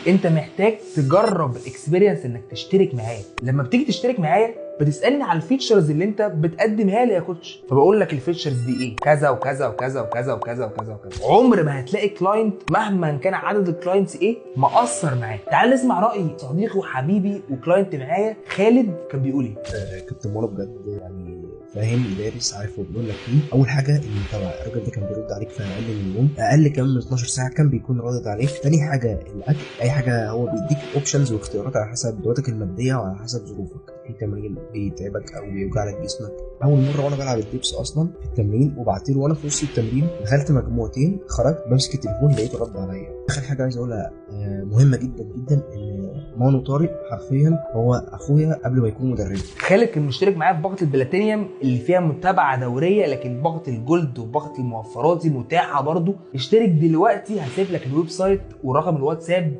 انت محتاج تجرب الاكسبيرينس انك تشترك معايا. لما بتيجي تشترك معايا بتسالني على الفيتشرز اللي انت بتقدمها لي يا كوتش، فبقول لك الفيتشرز دي ايه، كذا وكذا وكذا وكذا وكذا وكذا وكذا. عمر ما هتلاقي كلاينت مهما كان عدد الكلاينتس ايه مقصر معاك. تعال نسمع راي صديقي وحبيبي وكلاينت معايا خالد كان بيقول ايه. كابتن مانا بجد يعني فاهم دارس عارف هو بيقول لك ايه. اول حاجه المتابعه، الراجل ده كان بيرد عليك في اقل من يوم، اقل كمان من 12 ساعه كان بيكون رادد عليك. تاني حاجه الاكل، اي حاجه هو بيديك اوبشنز واختيارات على حسب قدراتك الماديه وعلى حسب ظروفك. في تمرين بيتعبك او بيوجع لك جسمك. اول مره وانا بلعب الدبس اصلا في التمرين وبعت له وانا في وسط التمرين، دخلت مجموعتين خرجت بمسك التليفون لقيته رد عليا. اخر حاجه عايز اقولها مهمه جدا جدا، ان مانو طارق حرفيا هو اخويا قبل ما يكون مدرب. خالد كان مشترك معايا في باقه البلاتينيوم اللي فيها متابعه دوريه، لكن باقه الجولد وباقه الموفرات دي متاحه برضو. اشترك دلوقتي، هسيب لك الويب سايت ورقم الواتساب